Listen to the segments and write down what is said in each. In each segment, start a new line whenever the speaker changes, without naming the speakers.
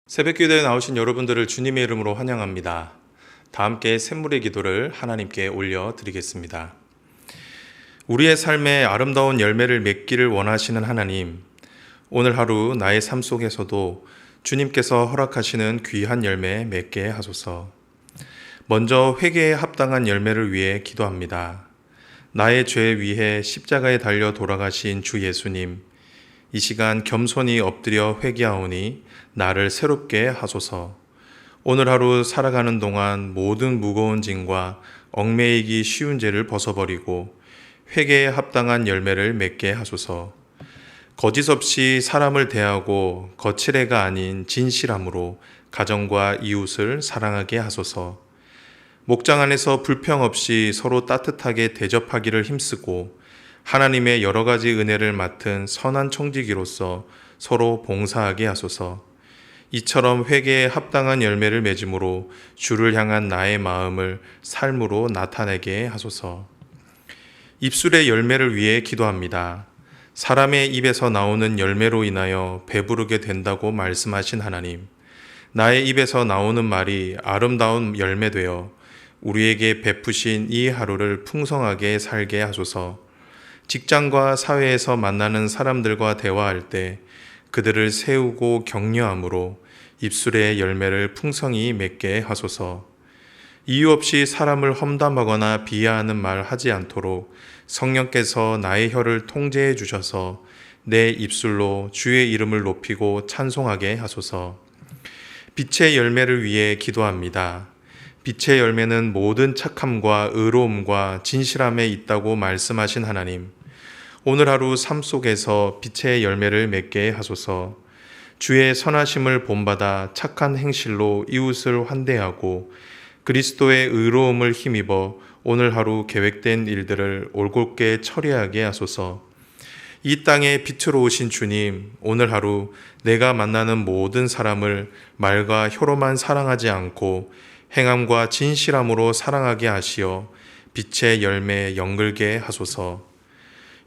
새벽기도에 나오신 여러분들을 주님의 이름으로 환영합니다. 다 함께 샘물의 기도를 하나님께 올려드리겠습니다. 우리의 삶에 아름다운 열매를 맺기를 원하시는 하나님, 오늘 하루 나의 삶 속에서도 주님께서 허락하시는 귀한 열매 맺게 하소서. 먼저 회개에 합당한 열매를 위해 기도합니다. 나의 죄 위해 십자가에 달려 돌아가신 주 예수님, 이 시간 겸손히 엎드려 회개하오니 나를 새롭게 하소서. 오늘 하루 살아가는 동안 모든 무거운 짐과 얽매이기 쉬운 죄를 벗어버리고 회개에 합당한 열매를 맺게 하소서. 거짓 없이 사람을 대하고 거칠애가 아닌 진실함으로 가정과 이웃을 사랑하게 하소서. 목장 안에서 불평 없이 서로 따뜻하게 대접하기를 힘쓰고 하나님의 여러 가지 은혜를 맡은 선한 청지기로서 서로 봉사하게 하소서. 이처럼 회개에 합당한 열매를 맺음으로 주를 향한 나의 마음을 삶으로 나타내게 하소서. 입술의 열매를 위해 기도합니다. 사람의 입에서 나오는 열매로 인하여 배부르게 된다고 말씀하신 하나님, 나의 입에서 나오는 말이 아름다운 열매되어 우리에게 베푸신 이 하루를 풍성하게 살게 하소서. 직장과 사회에서 만나는 사람들과 대화할 때 그들을 세우고 격려함으로 입술의 열매를 풍성히 맺게 하소서. 이유 없이 사람을 험담하거나 비하하는 말 하지 않도록 성령께서 나의 혀를 통제해 주셔서 내 입술로 주의 이름을 높이고 찬송하게 하소서. 빛의 열매를 위해 기도합니다. 빛의 열매는 모든 착함과 의로움과 진실함에 있다고 말씀하신 하나님, 오늘 하루 삶 속에서 빛의 열매를 맺게 하소서. 주의 선하심을 본받아 착한 행실로 이웃을 환대하고 그리스도의 의로움을 힘입어 오늘 하루 계획된 일들을 올곧게 처리하게 하소서. 이 땅에 빛으로 오신 주님, 오늘 하루 내가 만나는 모든 사람을 말과 혀로만 사랑하지 않고 행함과 진실함으로 사랑하게 하시어 빛의 열매에 연결게 하소서.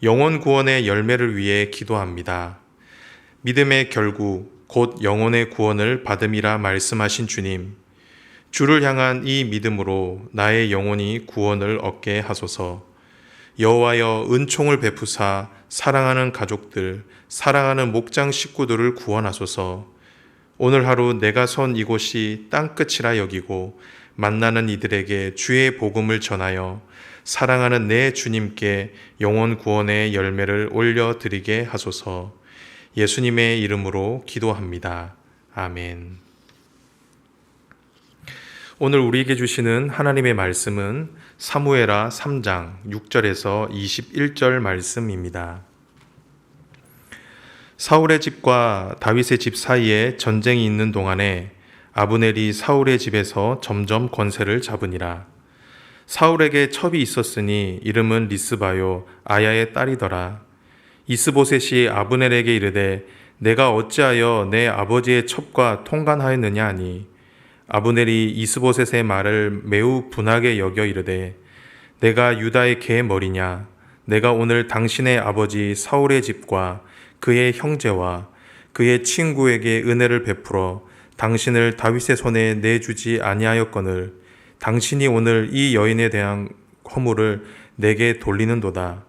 영혼 구원의 열매를 위해 기도합니다. 믿음의 결국 곧 영혼의 구원을 받음이라 말씀하신 주님, 주를 향한 이 믿음으로 나의 영혼이 구원을 얻게 하소서. 여호와여, 은총을 베푸사 사랑하는 가족들, 사랑하는 목장 식구들을 구원하소서. 오늘 하루 내가 선 이곳이 땅끝이라 여기고 만나는 이들에게 주의 복음을 전하여 사랑하는 내 주님께 영혼 구원의 열매를 올려드리게 하소서. 예수님의 이름으로 기도합니다. 아멘. 오늘 우리에게 주시는 하나님의 말씀은 사무엘하 3장 6절에서 21절 말씀입니다. 사울의 집과 다윗의 집 사이에 전쟁이 있는 동안에 아브넬이 사울의 집에서 점점 권세를 잡으니라. 사울에게 첩이 있었으니 이름은 리스바요 아야의 딸이더라. 이스보셋이 아브넬에게 이르되 내가 어찌하여 내 아버지의 첩과 통간하였느냐 하니 아브넬이 이스보셋의 말을 매우 분하게 여겨 이르되 내가 유다의 개 머리냐? 내가 오늘 당신의 아버지 사울의 집과 그의 형제와 그의 친구에게 은혜를 베풀어 당신을 다윗의 손에 내주지 아니하였거늘 당신이 오늘 이 여인에 대한 허물을 내게 돌리는도다.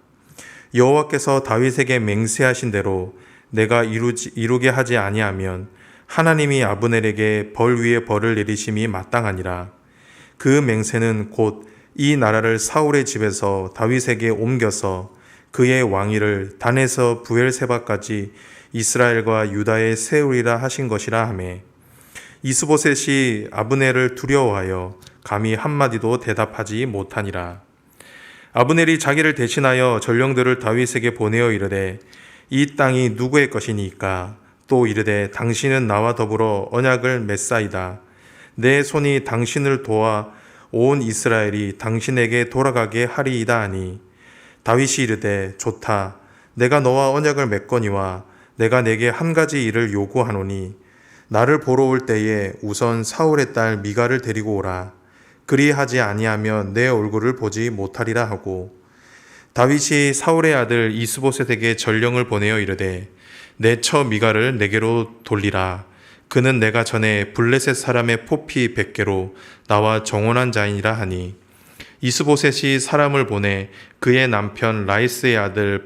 여호와께서 다윗에게 맹세하신 대로 내가 이루게 하지 아니하면 하나님이 아브넬에게 벌 위에 벌을 내리심이 마땅하니라. 그 맹세는 곧 이 나라를 사울의 집에서 다윗에게 옮겨서 그의 왕위를 단에서 부엘세바까지 이스라엘과 유다에 세우리라 하신 것이라 하매 이스보셋이 아브넬을 두려워하여 감히 한마디도 대답하지 못하니라. 아브넬이 자기를 대신하여 전령들을 다윗에게 보내어 이르되 이 땅이 누구의 것이니까? 또 이르되 당신은 나와 더불어 언약을 맺사이다. 내 손이 당신을 도와 온 이스라엘이 당신에게 돌아가게 하리이다 하니 다윗이 이르되 좋다. 내가 너와 언약을 맺거니와 내가 내게 한 가지 일을 요구하노니 나를 보러 올 때에 우선 사울의 딸 미가를 데리고 오라. 그리하지 아니하면 내 얼굴을 보지 못하리라 하고 다윗이 사울의 아들 이스보셋에게 전령을 보내어 이르되 내 처 미가를 내게로 돌리라. 그는 내가 전에 블레셋 사람의 포피 100개로 나와 정혼한 자이니라 하니 이스보셋이 사람을 보내 그의 남편 라이스의 아들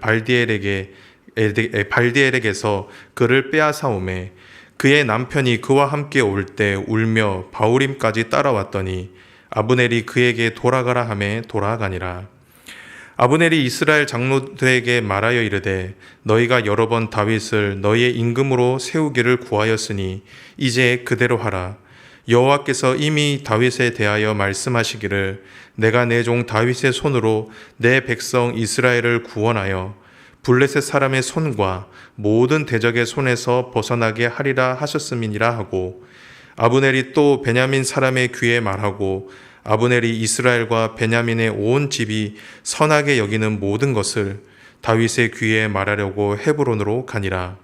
발디엘에게서 그를 빼앗아오매 그의 남편이 그와 함께 올 때 울며 바후림까지 따라왔더니 아브넬이 그에게 돌아가라 하매 돌아가니라. 아브넬이 이스라엘 장로들에게 말하여 이르되 너희가 여러 번 다윗을 너희의 임금으로 세우기를 구하였으니 이제 그대로 하라. 여호와께서 이미 다윗에 대하여 말씀하시기를 내가 내 종 다윗의 손으로 내 백성 이스라엘을 구원하여 블레셋 사람의 손과 모든 대적의 손에서 벗어나게 하리라 하셨음이니라 하고 아브넬이 또 베냐민 사람의 귀에 말하고 아브넬이 이스라엘과 베냐민의 온 집이 선하게 여기는 모든 것을 다윗의 귀에 말하려고 헤브론으로 가니라.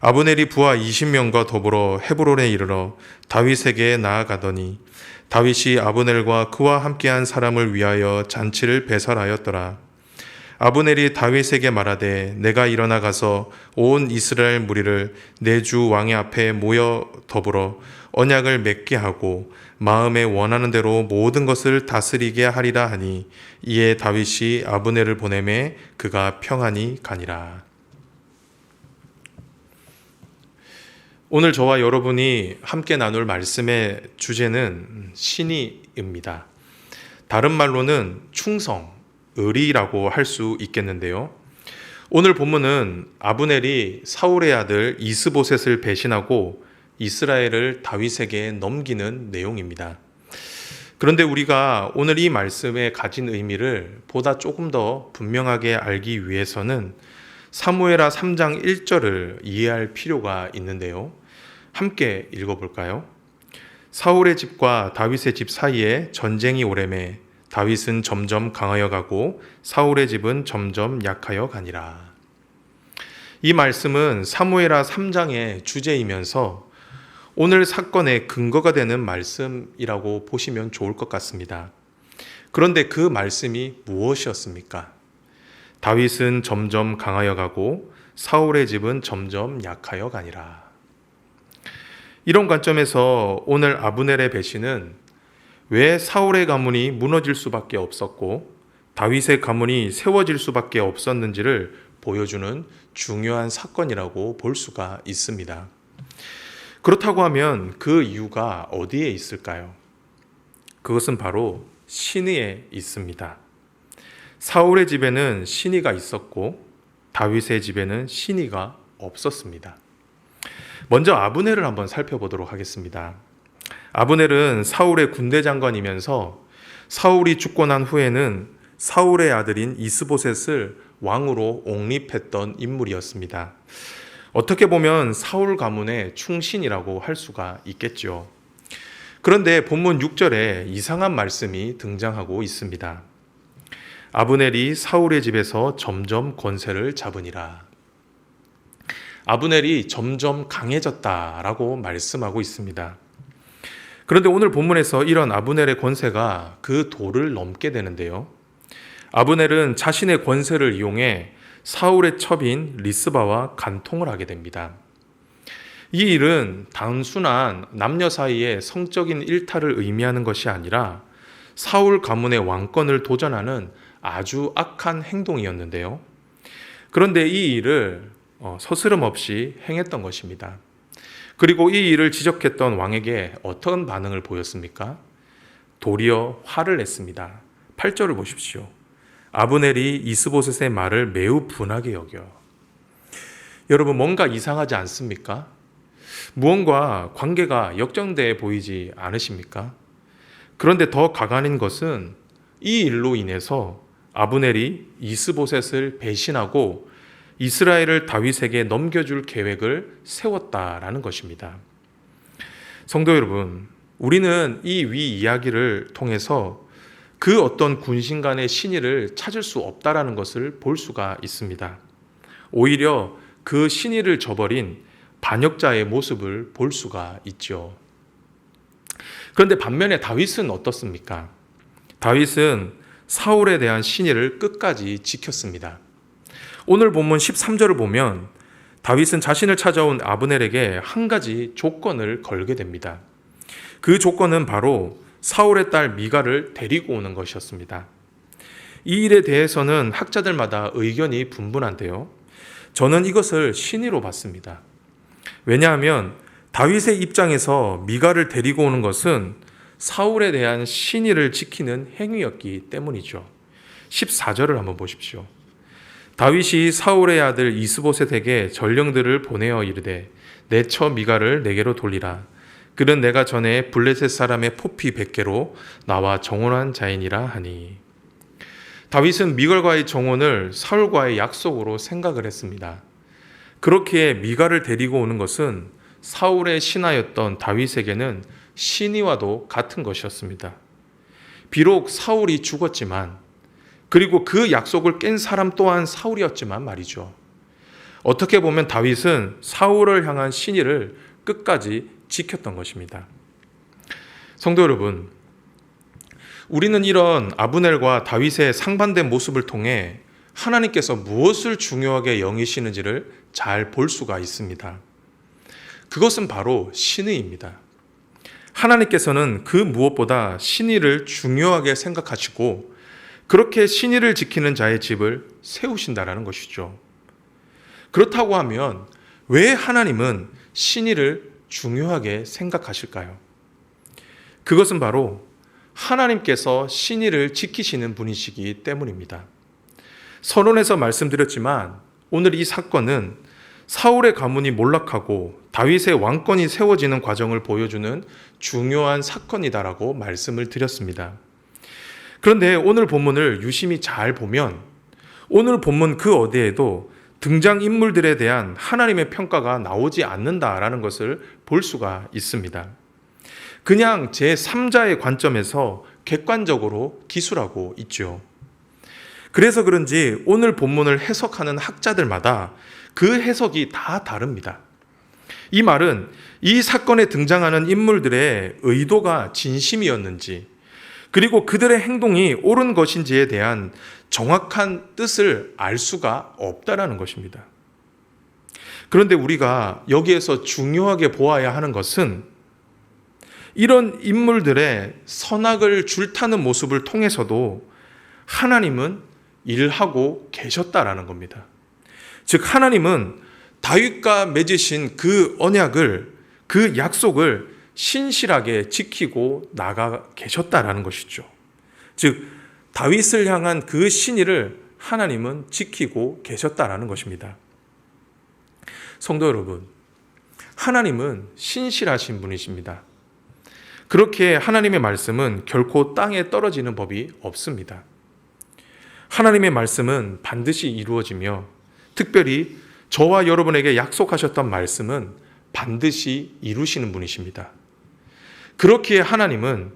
아브넬이 부하 20명과 더불어 헤브론에 이르러 다윗에게 나아가더니 다윗이 아브넬과 그와 함께한 사람을 위하여 잔치를 배설하였더라. 아브넬이 다윗에게 말하되 내가 일어나 가서 온 이스라엘 무리를 내 주 왕의 앞에 모여 더불어 언약을 맺게 하고 마음에 원하는 대로 모든 것을 다스리게 하리라 하니 이에 다윗이 아브넬을 보내매 그가 평안히 가니라. 오늘 저와 여러분이 함께 나눌 말씀의 주제는 신의입니다. 다른 말로는 충성, 의리라고 할 수 있겠는데요. 오늘 본문은 아브넬이 사울의 아들 이스보셋을 배신하고 이스라엘을 다윗에게 넘기는 내용입니다. 그런데 우리가 오늘 이 말씀에 가진 의미를 보다 조금 더 분명하게 알기 위해서는 사무엘하 3장 1절을 이해할 필요가 있는데요. 함께 읽어볼까요? 사울의 집과 다윗의 집 사이에 전쟁이 오래매 다윗은 점점 강하여 가고 사울의 집은 점점 약하여 가니라. 이 말씀은 사무엘하 3장의 주제이면서 오늘 사건의 근거가 되는 말씀이라고 보시면 좋을 것 같습니다. 그런데 그 말씀이 무엇이었습니까? 다윗은 점점 강하여 가고 사울의 집은 점점 약하여 가니라. 이런 관점에서 오늘 아브넬의 배신은 왜 사울의 가문이 무너질 수밖에 없었고 다윗의 가문이 세워질 수밖에 없었는지를 보여주는 중요한 사건이라고 볼 수가 있습니다. 그렇다고 하면 그 이유가 어디에 있을까요? 그것은 바로 신의에 있습니다. 사울의 집에는 신의가 있었고 다윗의 집에는 신의가 없었습니다. 먼저 아브넬을 한번 살펴보도록 하겠습니다. 아브넬은 사울의 군대 장관이면서 사울이 죽고 난 후에는 사울의 아들인 이스보셋을 왕으로 옹립했던 인물이었습니다. 어떻게 보면 사울 가문의 충신이라고 할 수가 있겠죠. 그런데 본문 6절에 이상한 말씀이 등장하고 있습니다. 아브넬이 사울의 집에서 점점 권세를 잡으니라. 아브넬이 점점 강해졌다라고 말씀하고 있습니다. 그런데 오늘 본문에서 이런 아브넬의 권세가 그 도를 넘게 되는데요. 아브넬은 자신의 권세를 이용해 사울의 첩인 리스바와 간통을 하게 됩니다. 이 일은 단순한 남녀 사이의 성적인 일탈을 의미하는 것이 아니라 사울 가문의 왕권을 도전하는 아주 악한 행동이었는데요. 그런데 이 일을 서스럼 없이 행했던 것입니다. 그리고 이 일을 지적했던 왕에게 어떤 반응을 보였습니까? 도리어 화를 냈습니다. 8절을 보십시오. 아브넬이 이스보셋의 말을 매우 분하게 여겨. 여러분, 뭔가 이상하지 않습니까? 무언가 관계가 역정돼 보이지 않으십니까? 그런데 더 가관인 것은 이 일로 인해서 아브넬이 이스보셋을 배신하고 이스라엘을 다윗에게 넘겨줄 계획을 세웠다라는 것입니다. 성도 여러분, 우리는 이 위 이야기를 통해서 그 어떤 군신 간의 신의를 찾을 수 없다라는 것을 볼 수가 있습니다. 오히려 그 신의를 저버린 반역자의 모습을 볼 수가 있죠. 그런데 반면에 다윗은 어떻습니까? 다윗은 사울에 대한 신의를 끝까지 지켰습니다. 오늘 본문 13절을 보면 다윗은 자신을 찾아온 아브넬에게 한 가지 조건을 걸게 됩니다. 그 조건은 바로 사울의 딸 미갈을 데리고 오는 것이었습니다. 이 일에 대해서는 학자들마다 의견이 분분한데요. 저는 이것을 신의로 봤습니다. 왜냐하면 다윗의 입장에서 미갈을 데리고 오는 것은 사울에 대한 신의를 지키는 행위였기 때문이죠. 14절을 한번 보십시오. 다윗이 사울의 아들 이스보셋에게 전령들을 보내어 이르되 내 처 미갈을 내게로 돌리라. 그는 내가 전에 블레셋 사람의 포피 100개로 나와 정혼한 자이니라 하니. 다윗은 미갈과의 정혼을 사울과의 약속으로 생각을 했습니다. 그렇게 미갈을 데리고 오는 것은 사울의 신하였던 다윗에게는 신의와도 같은 것이었습니다. 비록 사울이 죽었지만, 그리고 그 약속을 깬 사람 또한 사울이었지만 말이죠. 어떻게 보면 다윗은 사울을 향한 신의를 끝까지 지켰던 것입니다. 성도 여러분, 우리는 이런 아브넬과 다윗의 상반된 모습을 통해 하나님께서 무엇을 중요하게 여기시는지를 잘 볼 수가 있습니다. 그것은 바로 신의입니다. 하나님께서는 그 무엇보다 신의를 중요하게 생각하시고 그렇게 신의를 지키는 자의 집을 세우신다라는 것이죠. 그렇다고 하면 왜 하나님은 신의를 중요하게 생각하실까요? 그것은 바로 하나님께서 신의를 지키시는 분이시기 때문입니다. 서론에서 말씀드렸지만 오늘 이 사건은 사울의 가문이 몰락하고 다윗의 왕권이 세워지는 과정을 보여주는 중요한 사건이다라고 말씀을 드렸습니다. 그런데 오늘 본문을 유심히 잘 보면 오늘 본문 그 어디에도 등장인물들에 대한 하나님의 평가가 나오지 않는다라는 것을 볼 수가 있습니다. 그냥 제3자의 관점에서 객관적으로 기술하고 있죠. 그래서 그런지 오늘 본문을 해석하는 학자들마다 그 해석이 다 다릅니다. 이 말은 이 사건에 등장하는 인물들의 의도가 진심이었는지, 그리고 그들의 행동이 옳은 것인지에 대한 정확한 뜻을 알 수가 없다라는 것입니다. 그런데 우리가 여기에서 중요하게 보아야 하는 것은 이런 인물들의 선악을 줄타는 모습을 통해서도 하나님은 일하고 계셨다라는 겁니다. 즉 하나님은 다윗과 맺으신 그 언약을, 그 약속을 신실하게 지키고 나가 계셨다라는 것이죠. 즉 다윗을 향한 그 신의를 하나님은 지키고 계셨다라는 것입니다. 성도 여러분, 하나님은 신실하신 분이십니다. 그렇게 하나님의 말씀은 결코 땅에 떨어지는 법이 없습니다. 하나님의 말씀은 반드시 이루어지며 특별히 저와 여러분에게 약속하셨던 말씀은 반드시 이루시는 분이십니다. 그렇기에 하나님은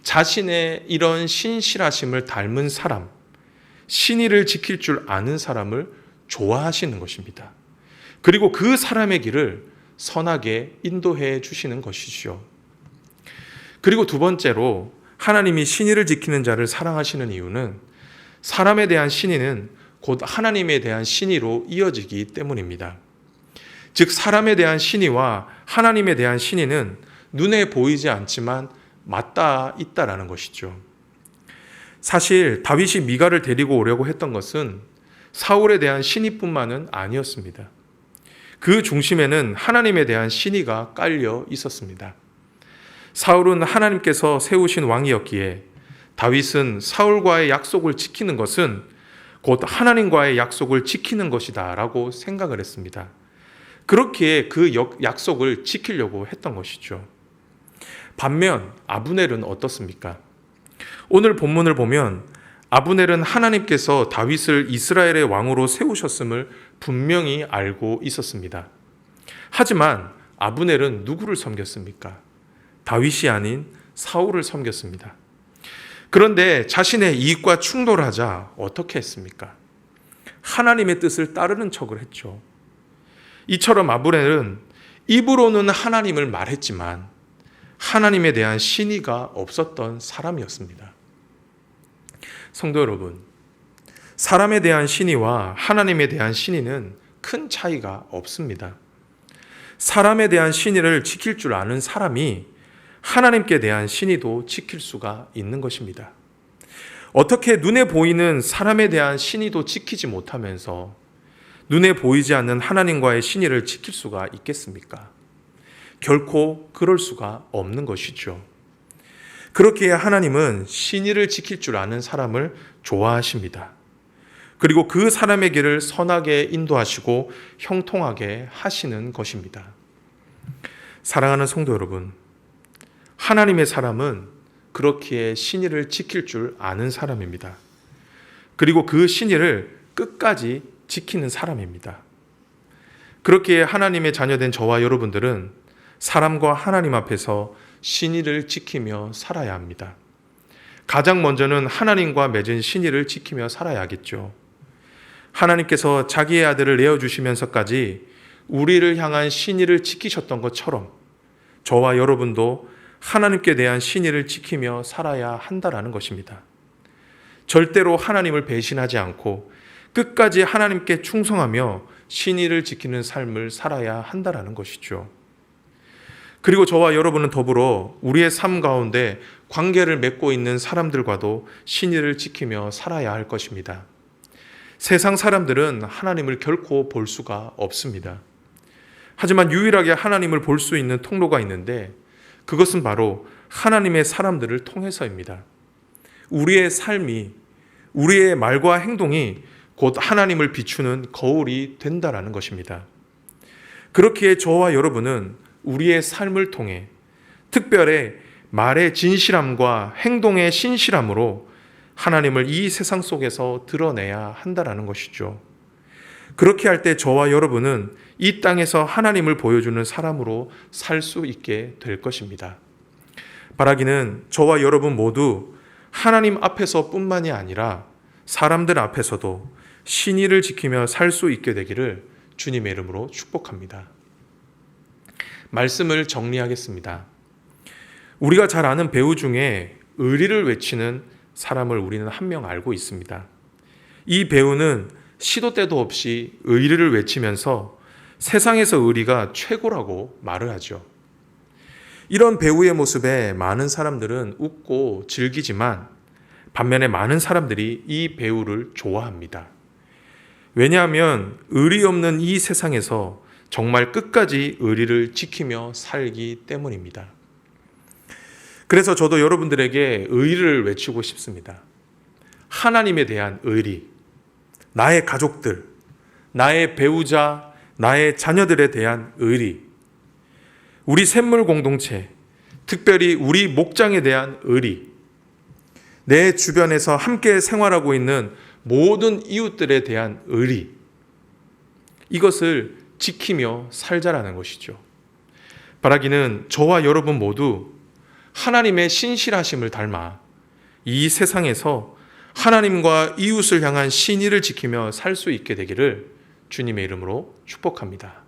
자신의 이런 신실하심을 닮은 사람, 신의를 지킬 줄 아는 사람을 좋아하시는 것입니다. 그리고 그 사람의 길을 선하게 인도해 주시는 것이죠. 그리고 두 번째로 하나님이 신의를 지키는 자를 사랑하시는 이유는 사람에 대한 신의는 곧 하나님에 대한 신의로 이어지기 때문입니다. 즉 사람에 대한 신의와 하나님에 대한 신의는 눈에 보이지 않지만 맞닿아 있다라는 것이죠. 사실 다윗이 미갈을 데리고 오려고 했던 것은 사울에 대한 신의뿐만은 아니었습니다. 그 중심에는 하나님에 대한 신의가 깔려 있었습니다. 사울은 하나님께서 세우신 왕이었기에 다윗은 사울과의 약속을 지키는 것은 곧 하나님과의 약속을 지키는 것이다 라고 생각을 했습니다. 그렇기에 그 약속을 지키려고 했던 것이죠. 반면 아브넬은 어떻습니까? 오늘 본문을 보면 아브넬은 하나님께서 다윗을 이스라엘의 왕으로 세우셨음을 분명히 알고 있었습니다. 하지만 아브넬은 누구를 섬겼습니까? 다윗이 아닌 사울을 섬겼습니다. 그런데 자신의 이익과 충돌하자 어떻게 했습니까? 하나님의 뜻을 따르는 척을 했죠. 이처럼 아브넬은 입으로는 하나님을 말했지만 하나님에 대한 신의가 없었던 사람이었습니다. 성도 여러분, 사람에 대한 신의와 하나님에 대한 신의는 큰 차이가 없습니다. 사람에 대한 신의를 지킬 줄 아는 사람이 하나님께 대한 신의도 지킬 수가 있는 것입니다. 어떻게 눈에 보이는 사람에 대한 신의도 지키지 못하면서 눈에 보이지 않는 하나님과의 신의를 지킬 수가 있겠습니까? 결코 그럴 수가 없는 것이죠. 그렇기에 하나님은 신의를 지킬 줄 아는 사람을 좋아하십니다. 그리고 그 사람의 길을 선하게 인도하시고 형통하게 하시는 것입니다. 사랑하는 성도 여러분, 하나님의 사람은 그렇기에 신의를 지킬 줄 아는 사람입니다. 그리고 그 신의를 끝까지 지키는 사람입니다. 그렇기에 하나님의 자녀된 저와 여러분들은 사람과 하나님 앞에서 신의를 지키며 살아야 합니다. 가장 먼저는 하나님과 맺은 신의를 지키며 살아야겠죠. 하나님께서 자기의 아들을 내어주시면서까지 우리를 향한 신의를 지키셨던 것처럼 저와 여러분도 하나님께 대한 신의를 지키며 살아야 한다라는 것입니다. 절대로 하나님을 배신하지 않고 끝까지 하나님께 충성하며 신의를 지키는 삶을 살아야 한다라는 것이죠. 그리고 저와 여러분은 더불어 우리의 삶 가운데 관계를 맺고 있는 사람들과도 신의를 지키며 살아야 할 것입니다. 세상 사람들은 하나님을 결코 볼 수가 없습니다. 하지만 유일하게 하나님을 볼 수 있는 통로가 있는데 그것은 바로 하나님의 사람들을 통해서입니다. 우리의 삶이, 우리의 말과 행동이 곧 하나님을 비추는 거울이 된다라는 것입니다. 그렇기에 저와 여러분은 우리의 삶을 통해 특별히 말의 진실함과 행동의 신실함으로 하나님을 이 세상 속에서 드러내야 한다라는 것이죠. 그렇게 할 때 저와 여러분은 이 땅에서 하나님을 보여주는 사람으로 살 수 있게 될 것입니다. 바라기는 저와 여러분 모두 하나님 앞에서뿐만이 아니라 사람들 앞에서도 신의를 지키며 살 수 있게 되기를 주님의 이름으로 축복합니다. 말씀을 정리하겠습니다. 우리가 잘 아는 배우 중에 의리를 외치는 사람을 우리는 한 명 알고 있습니다. 이 배우는 시도 때도 없이 의리를 외치면서 세상에서 의리가 최고라고 말을 하죠. 이런 배우의 모습에 많은 사람들은 웃고 즐기지만 반면에 많은 사람들이 이 배우를 좋아합니다. 왜냐하면 의리 없는 이 세상에서 정말 끝까지 의리를 지키며 살기 때문입니다. 그래서 저도 여러분들에게 의리를 외치고 싶습니다. 하나님에 대한 의리, 나의 가족들, 나의 배우자, 나의 자녀들에 대한 의리, 우리 샘물 공동체, 특별히 우리 목장에 대한 의리, 내 주변에서 함께 생활하고 있는 모든 이웃들에 대한 의리, 이것을 지키며 살자라는 것이죠. 바라기는 저와 여러분 모두 하나님의 신실하심을 닮아 이 세상에서 하나님과 이웃을 향한 신의를 지키며 살 수 있게 되기를 주님의 이름으로 축복합니다.